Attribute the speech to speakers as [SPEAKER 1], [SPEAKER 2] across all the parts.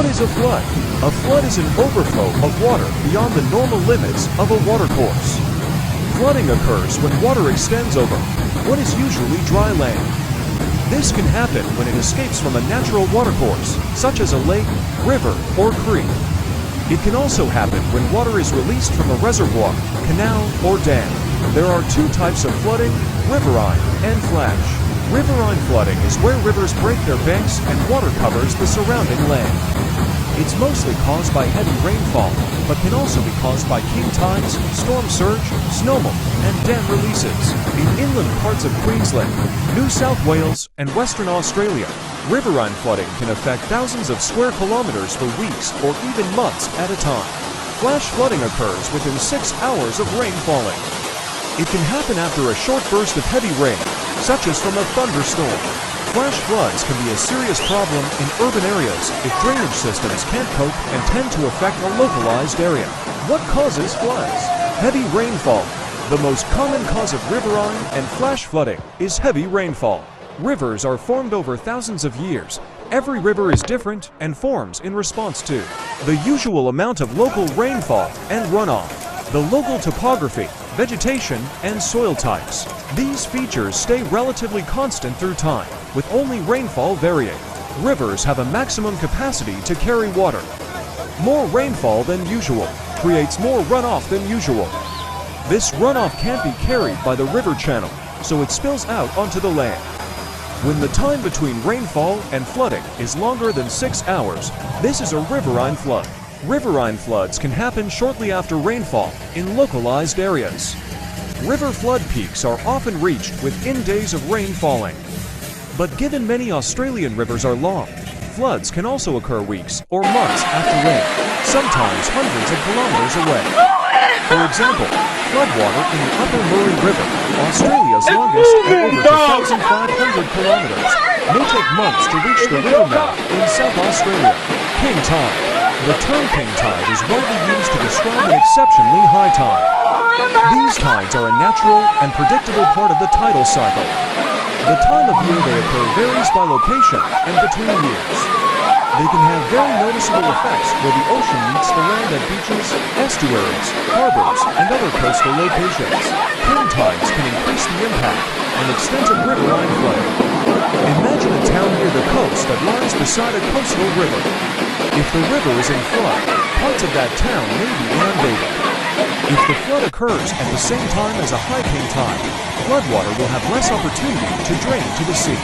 [SPEAKER 1] What is a flood? A flood is an overflow of water beyond the normal limits of a watercourse. Flooding occurs when water extends over what is usually dry land. This can happen when it escapes from a natural watercourse, such as a lake, river, or creek. It can also happen when water is released from a reservoir, canal, or dam. There are two types of flooding, riverine and flash. Riverine flooding is where rivers break their banks and water covers the surrounding land. It's mostly caused by heavy rainfall, but can also be caused by king tides, storm surge, snowmelt, and dam releases. In inland parts of Queensland, New South Wales, and Western Australia, riverine flooding can affect thousands of square kilometers for weeks or even months at a time. Flash flooding occurs within 6 hours of rain falling. It can happen after a short burst of heavy rain, such as from a thunderstorm. Flash floods can be a serious problem in urban areas if drainage systems can't cope and tend to affect a localized area. What causes floods? Heavy rainfall. The most common cause of riverine and flash flooding is heavy rainfall. Rivers are formed over thousands of years. Every river is different and forms in response to the usual amount of local rainfall and runoff, the local topography, vegetation, and soil types. These features stay relatively constant through time, with only rainfall varying. Rivers have a maximum capacity to carry water. More rainfall than usual creates more runoff than usual. This runoff can't be carried by the river channel, so it spills out onto the land. When the time between rainfall and flooding is longer than 6 hours, this is a riverine flood. Riverine floods can happen shortly after rainfall in localized areas. River flood peaks are often reached within days of rain falling. But given many Australian rivers are long, floods can also occur weeks or months after rain, sometimes hundreds of kilometers away. For example, floodwater in the Upper Murray River, Australia's longest at over 2,500 kilometers, may take months to reach the river mouth in South Australia. King tide. The term king tide is widely used to describe an exceptionally high tide. These tides are a natural and predictable part of the tidal cycle. The time of year they occur varies by location and between years. They can have very noticeable effects where the ocean meets the land at beaches, estuaries, harbors, and other coastal locations. King tides can increase the impact and extent of riverine flooding. Imagine a town near the coast that lies beside a coastal river. If the river is in flood, parts of that town may be inundated. If the flood occurs at the same time as a high king tide, floodwater will have less opportunity to drain to the sea.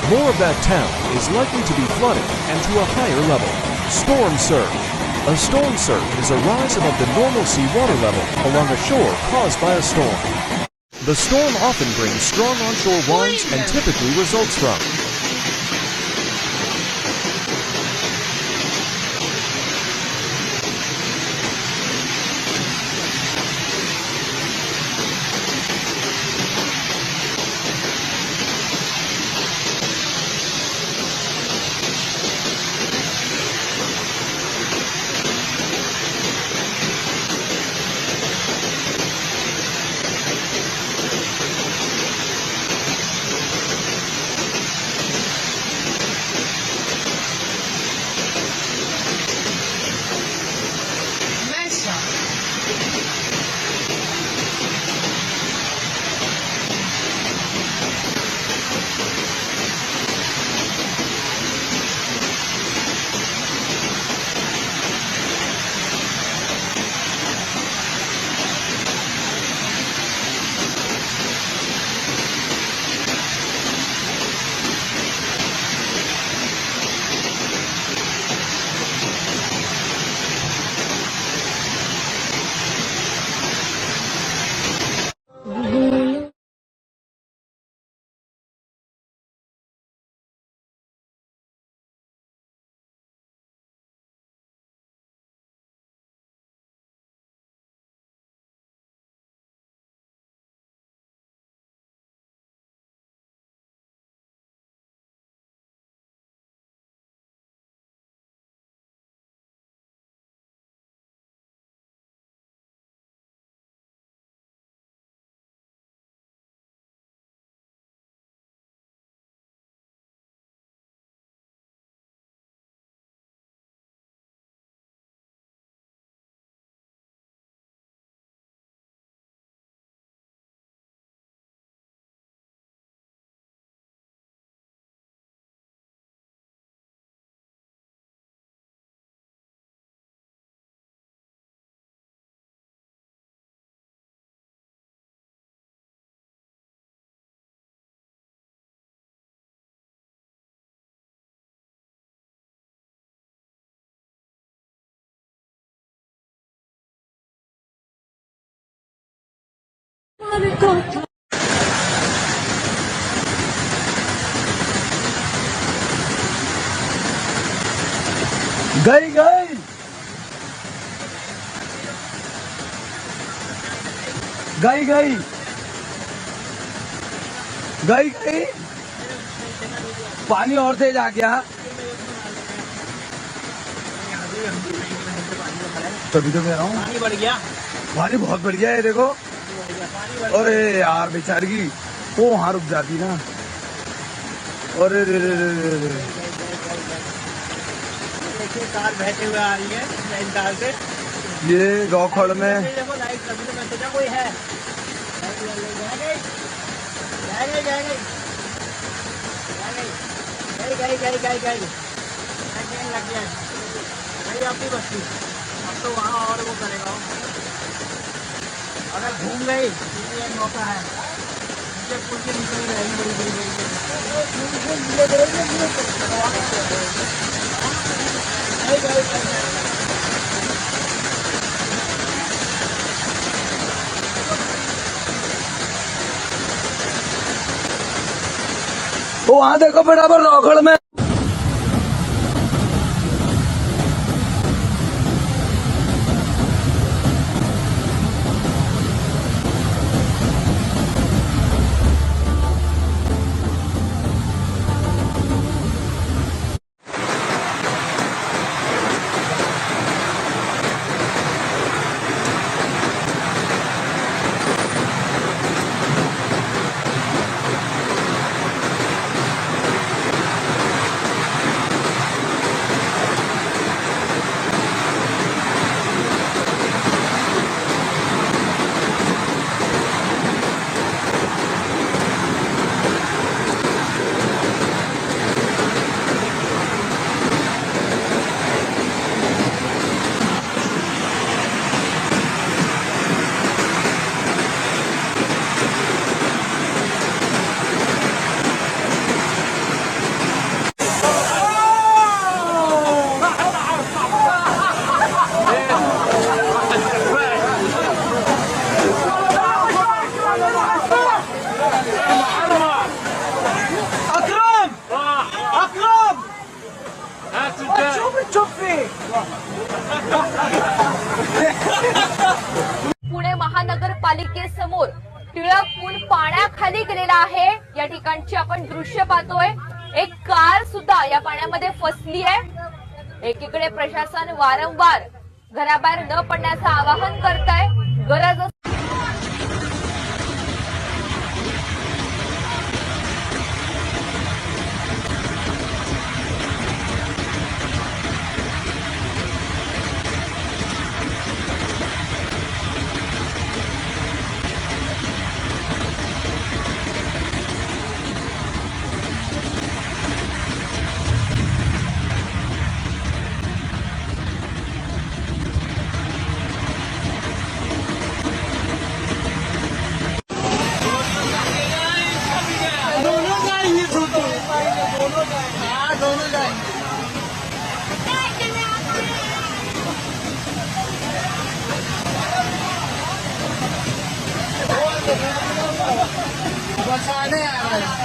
[SPEAKER 1] More of that town is likely to be flooded and to a higher level. Storm surge. A storm surge is a rise above the normal sea water level along a shore caused by a storm. The storm often brings strong onshore winds and typically results from
[SPEAKER 2] गई गई गई गई गई गई पानी और तेज आ गया। तभी तो कह रहा हूँ
[SPEAKER 3] पानी बढ़ गया,
[SPEAKER 2] पानी बहुत बढ़ गया है देखो। अरे यार बेचारी वो वहाँ रुक जाती ना। अरे रे रे रे रे रे।
[SPEAKER 3] देखिए कार बहते हुए आ रही है लाइन कार से।
[SPEAKER 2] ये गौखड़ में
[SPEAKER 3] देखो लाइट, कभी तो मैं सोचा कोई है। लग गया भाई अपनी बस्ती। अब तो वहाँ और वो करेगा, अगर घूम गई ये मौका है। नीचे पुल के नीचे में रहेगी बड़ी बड़ी
[SPEAKER 2] वो वहाँ देखो बराबर गौखड़ में।
[SPEAKER 4] पुणे महानगरपालिकेसमोर टिळक पूल पाण्याखाली गेलेला आहे। या ठिकाणची आपण दृश्य पाहतोय, एक कार सुद्धा या पाण्यामध्ये फसली आहे। एकीकडे प्रशासन वारंवार घराबाहेर न पडण्याचं आवाहन करतंय। गरज
[SPEAKER 3] बचाने आ रहा है।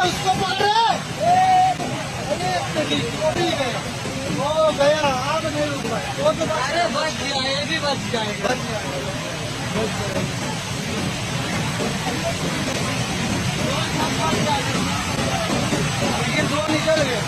[SPEAKER 3] उसको पकड़े, वो गया, अब नहीं रुक पाया। वो तो अरे बच गया, ये भी बच जाएगा। लेकिन दो निकल गए।